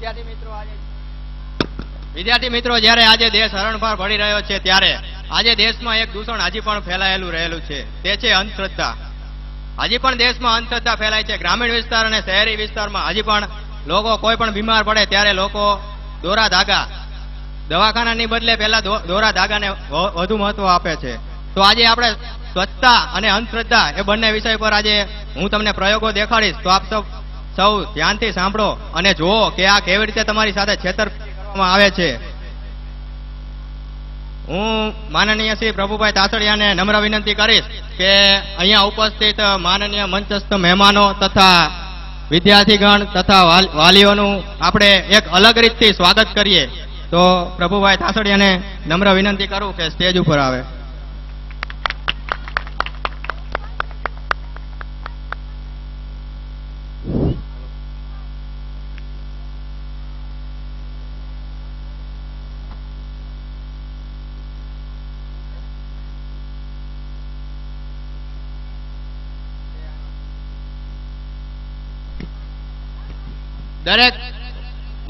વિદ્યાર્થી મિત્રો, જ્યારે આજે દેશ હરણફાળ ભળી રહ્યો છે ત્યારે આજે દેશમાં એક દૂષણ હજી પણ ફેલાયેલું રહેલું છે, તે છે અંધશ્રદ્ધા. હજી પણ દેશમાં અંધશ્રદ્ધા ફેલાય છે. ગ્રામીણ વિસ્તાર અને શહેરી વિસ્તારમાં હજી પણ લોકો કોઈ પણ બીમાર પડે ત્યારે લોકો દોરા ધાગા, દવાખાનાની બદલે પહેલા દોરા ધાગાને વધુ મહત્વ આપે છે. તો આજે આપણે સ્વચ્છતા અને અંધશ્રદ્ધા એ બંને વિષય પર આજે હું તમને પ્રયોગો દેખાડીશ. તો આપ સૌ ધ્યાનથી સાંભળો અને જુઓ કે આ કેવી રીતે તમારી સાથે છેતરપિંડી કરવામાં આવે છે. હું માનનીય શ્રી પ્રભુભાઈ તાસડિયાને નમ્ર વિનંતી કરીશ કે અહીંયા ઉપસ્થિત માનનીય મંચસ્થ મહેમાનો તથા વિદ્યાર્થીગણ તથા વાલીઓનું આપણે એક અલગ રીતથી સ્વાગત કરીએ. તો પ્રભુભાઈ તાસડિયાને નમ્ર વિનંતી કરું કે સ્ટેજ ઉપર આવે.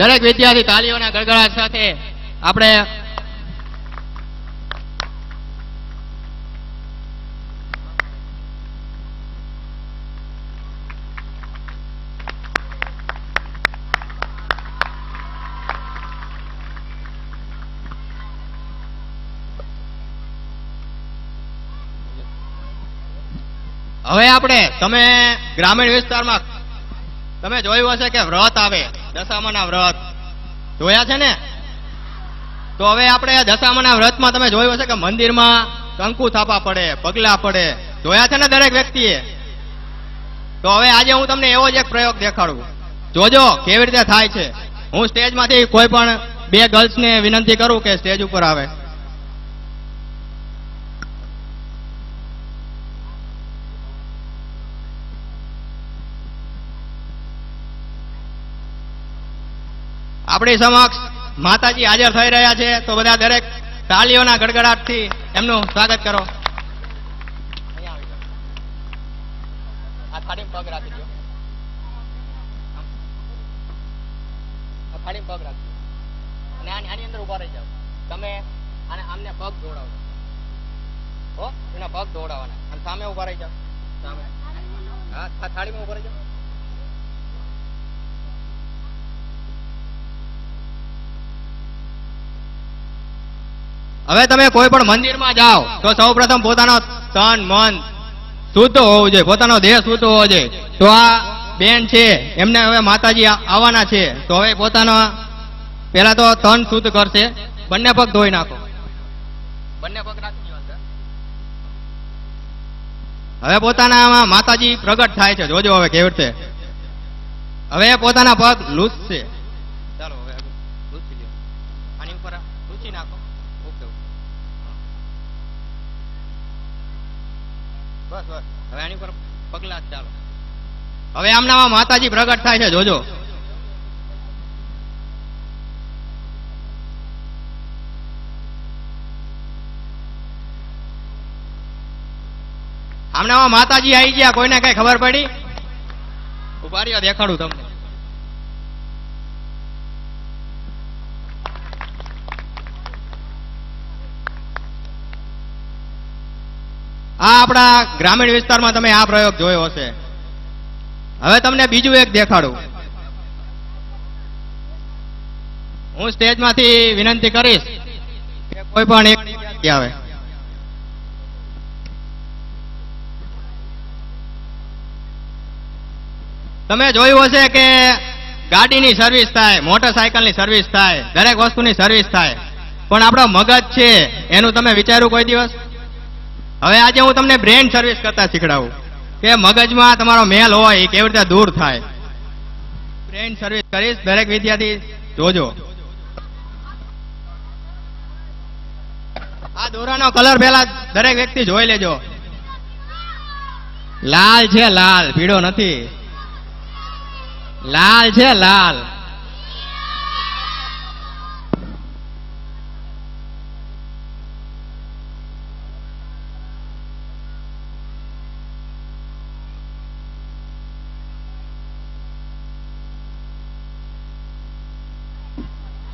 દરેક વિદ્યાર્થી તાલીઓના ગડગડાટ સાથે આપણે હવે તમે ગ્રામીણ વિસ્તારમાં તમે જોયું હશે કે વ્રત આવે, દશામાના વ્રત જોયા છે ને? તો હવે આપણે દશામાના વ્રતમાં તમે જોયું હશે કે મંદિરમાં કંકુ થાપા પડે, પગલા પડે, જોયા છે ને દરેક વ્યક્તિએ? તો હવે આજે હું તમને એવો જ એક પ્રયોગ દેખાડું, જોજો કેવી રીતે થાય છે. હું સ્ટેજમાંથી કોઈ પણ 2 ગર્લ્સને વિનંતી કરું કે સ્ટેજ ઉપર આવે. આપણી સમક્ષ માતાજી હાજર થઈ રહ્યા છે, તો બધા દરેક તાળીઓના ગડગડાટથી એમનું સ્વાગત કરો. આ થાળીમાં પગ રાખી દો, આ થાળીમાં પગ રાખી દો અને આની અંદર ઉભા રહી જાઓ. તમે આમને પગ દોડાવો હો, એના પગ દોડાવવાના અને સામે ઉભા રહી જાઓ. સામે હા, થાળીમાં ઉભા રહી જાઓ. હવે તમે કોઈ પણ મંદિરમાં જાઓ તો સૌપ્રથમ પોતાનો તન મન શુદ્ધ હોવું જોઈએ, પોતાનો દેહ શુદ્ધ હોવો જોઈએ. તો આ બેન છે એમને હવે માતાજી આવવાના છે, તો હવે પોતાનો પહેલા તો તન શુદ્ધ કરશે. બંને પગ ધોઈ નાખો, બંને પગ રાખી દો. હવે પોતાના માતાજી પ્રગટ થાય છે, જોજો હવે કેવી રીતે. હવે પોતાના પગ લૂછશે. ચાલો હવે લૂછી દો, આની ઉપર લૂછી નાખો. બસ બસ, હવે આની પર પગલા ચાલો. હવે આમનામાં માતાજી પ્રગટ થાય છે, જોજો. આમનામાં માતાજી આવી ગયા. કોઈને કઈ ખબર પડી? ઉભા રહ્યો, દેખાડું તમને. આ આપણા ગ્રામીણ વિસ્તારમાં તમે આ પ્રયોગ જોયો હશે. હવે તમને બીજું એક દેખાડું. હું સ્ટેજમાંથી વિનંતી કરીશ કે કોઈ પણ એક વ્યક્તિ આવે. તમે જોયું હશે કે ગાડીની સર્વિસ થાય, મોટરસાયકલની સર્વિસ થાય, દરેક વસ્તુની સર્વિસ થાય, પણ આપણો મગજ છે એનું તમે વિચાર્યું કોઈ દિવસ? હવે આજે હું તમને બ્રેન સર્વિસ કરતા શીખડાવું કે મગજમાં તમારો મેલ હોય એ કેવી રીતે દૂર થાય. બ્રેન સર્વિસ કરીશ, દરેક વિદ્યાર્થી જોજો. આ દોરાનો કલર પહેલા દરેક વ્યક્તિ જોઈ લેજો. લાલ છે, લાલ, પીળો નથી. લાલ છે, લાલ.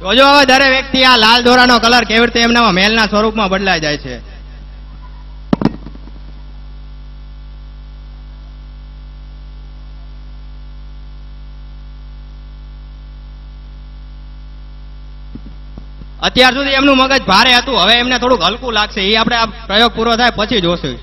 જોજો હવે દરેક વ્યક્તિ આ લાલ દોરાનો કલર કેવી રીતે એમનામાં મેલના સ્વરૂપમાં બદલાઈ જાય છે. અત્યાર સુધી એમનું મગજ ભારે હતું, હવે એમને થોડુંક હલકું લાગશે. એ આપણે આ પ્રયોગ પૂરો થાય પછી જોશું.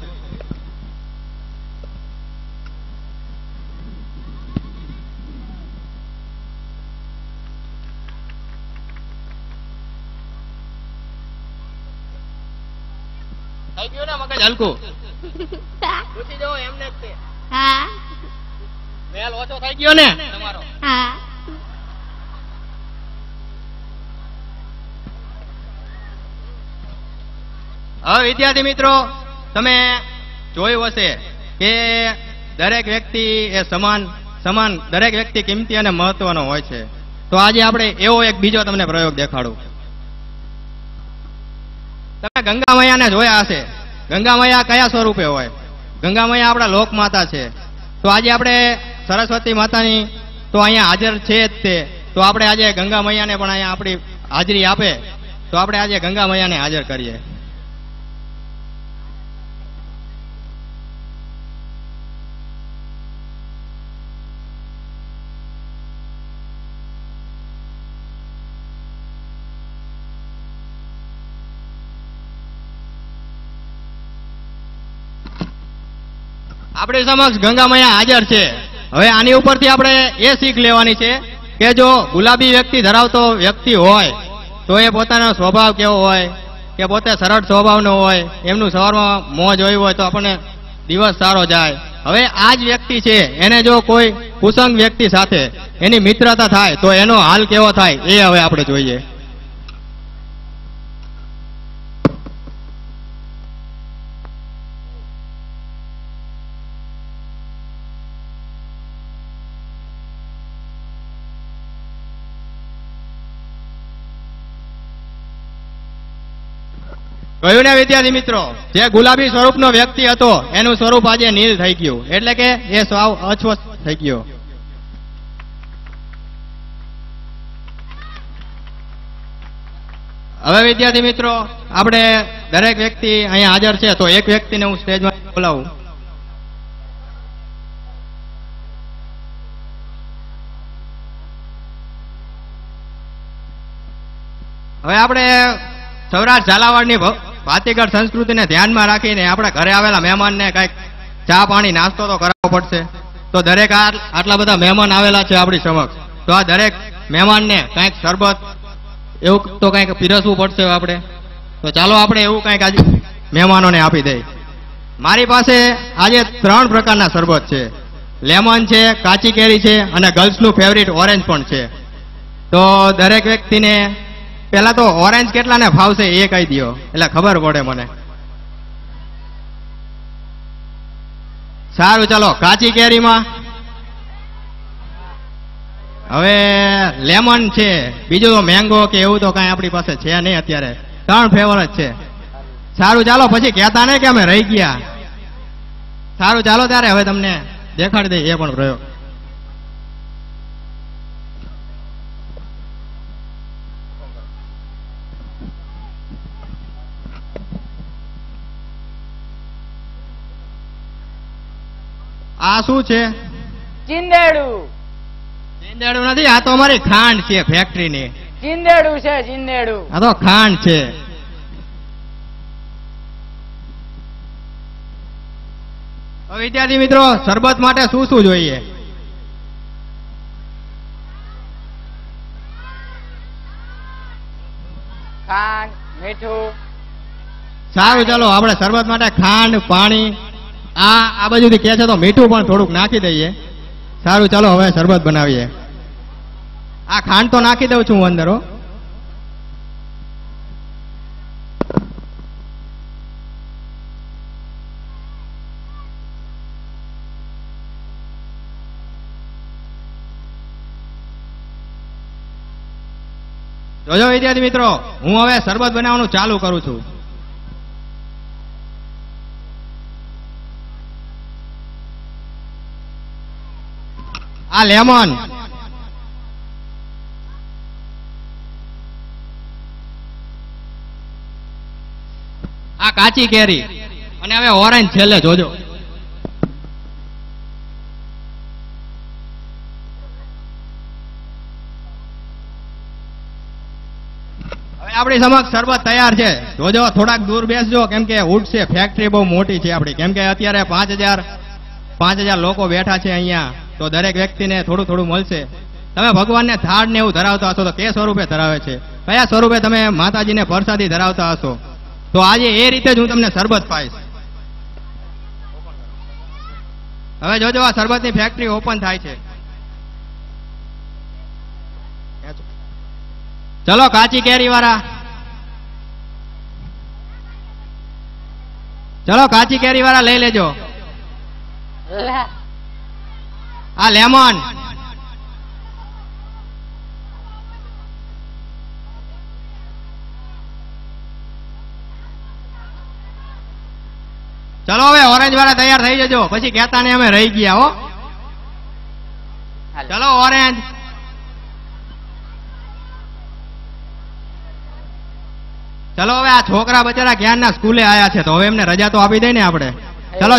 થઈ ગયું ને મગજ હલકું? પૂછી જો એમને જ છે. હા. મેલ ઓછો થઈ ગયો ને તમારો? હા. હવે વિદ્યાર્થી મિત્રો, તમે જોયું હશે કે દરેક વ્યક્તિ એ સમાન દરેક વ્યક્તિ કિંમતી અને મહત્વનો હોય છે. તો આજે આપણે એવો એક બીજો તમને પ્રયોગ દેખાડું. તમે ગંગા મૈયાને જોયા હશે. ગંગા મૈયા કયા સ્વરૂપે હોય? ગંગા મૈયા આપણા લોક માતા છે. તો આજે આપણે સરસ્વતી માતાની તો અહીંયા હાજર છે જ તે. તો આપણે આજે ગંગા મૈયાને પણ અહીંયા આપણી હાજરી આપે. તો આપણે આજે ગંગા મૈયાને હાજર કરીએ. આપણી સમક્ષ ગંગા મૈયા હાજર છે. હવે આની ઉપરથી આપણે એ શીખ લેવાની છે કે જો ગુલાબી વ્યક્તિ ધરાવતો વ્યક્તિ હોય તો એ પોતાનો સ્વભાવ કેવો હોય, કે પોતે સરળ સ્વભાવનો હોય, એમનું સવારમાં મોજ હોય હોય તો આપણને દિવસ સારો જાય. હવે આ જ વ્યક્તિ છે, એને જો કોઈ કુસંગ વ્યક્તિ સાથે એની મિત્રતા થાય તો એનો હાલ કેવો થાય એ હવે આપણે જોઈએ. કહ્યું ને વિદ્યાર્થી મિત્રો, જે ગુલાબી સ્વરૂપનો વ્યક્તિ હતો એનું સ્વરૂપ આજે નીલ થઈ ગયું, એટલે કે એ સાવ અસ્વસ્થ થઈ ગયો. હવે વિદ્યાર્થી મિત્રો, આપણે દરેક વ્યક્તિ અહીંયા હાજર છે તો એક વ્યક્તિને હું સ્ટેજમાં બોલાવું. હવે આપણે સૌરાષ્ટ્ર ઝાલાવાડની ભાતીગળ સંસ્કૃતિને ધ્યાનમાં રાખીને આપણે ઘરે આવેલા મહેમાનને કંઈક ચા પાણી નાસ્તો તો કરાવવો પડશે. તો દરેક આટલા બધા મહેમાન આવેલા છે આપણી સમક્ષ, તો આ દરેક મહેમાનને કંઈક શરબત એવું તો કંઈક પીરસવું પડશે આપણે. તો ચાલો આપણે એવું કંઈક આજે મહેમાનોને આપી દઈએ. મારી પાસે આજે 3 પ્રકારના શરબત છે. લેમન છે, કાચી કેરી છે અને ગર્લ્સનું ફેવરિટ ઓરેન્જ પણ છે. તો દરેક વ્યક્તિને પેલા તો ઓરેન્જ કેટલાને ફાવશે એ કહી દો, એટલે ખબર પડે મને. સારું, ચાલો કાચી કેરીમાં હવે લેમન છે, બીજું તો મેંગો કે એવું તો કઈ આપણી પાસે છે નહીં અત્યારે. 3 ફ્લેવર જ છે. સારું, ચાલો પછી કહેતા નહીં કે અમે રહી ગયા. સારું, ચાલો ત્યારે હવે તમને દેખાડી દઈએ એ પણ પ્રયોગ. આ શું છે? ચીંદેડું. ચીંદેડું નથી, આ તો અમારી ખાંડ છે ફેક્ટરીની. ચીંદેડું છે, ચીંદેડું. આ તો ખાંડ છે. હવે વિદ્યાર્થી મિત્રો, શરબત માટે શું શું જોઈએ? ખાંડ, મીઠું. સારું, ચાલો આપણે શરબત માટે ખાંડ, પાણી આ બધું કે છે તો મીઠું પણ થોડુંક નાખી દઈએ. સારું, ચાલો હવે શરબત બનાવીએ. આ ખાંડ તો નાખી દઉં છું હું અંદર. જોજો વિદ્યાર્થી મિત્રો, હું હવે શરબત બનાવવાનું ચાલુ કરું છું. આ લેમન, આ કાચી કેરી અને હવે ઓરેન્જ છેલ્લે જોજો. હવે આપણી સમક્ષ શરબત તૈયાર છે. જોજો, થોડાક દૂર બેસજો, કેમ કે ઉડશે. ફેક્ટરી બહુ મોટી છે આપણી, કેમ કે અત્યારે 5,000 લોકો બેઠા છે અહીંયા, તો દરેક વ્યક્તિને થોડું થોડું મળશે. તમે ભગવાનને થાળ ને એવું ધરાવતા હશો તો કે સ્વરૂપે ધરાવે છે, કયા સ્વરૂપે તમે માતાજીને પ્રસાદી ધરાવતા હશો, તો આજે એ રીતે જ હું તમને શરબત પાઈશ. હવે જોજો, આ શરબતની ફેક્ટરી ઓપન થાય છે. ચલો કાચી કેરી વાળા, ચલો કાચી કેરી વાળા લઈ લેજો. લે. આ લેમન, ચલો હવે ઓરેન્જ વાળા તૈયાર થઈ જજો, પછી કહેતા ને અમે રહી ગયા હો. હાલો. ચલો ઓરેન્જ. ચલો હવે આ છોકરા બચારા ક્યારના સ્કૂલે આયા છે, તો હવે એમને રજા તો આપી દઈ ને આપણે. ચલો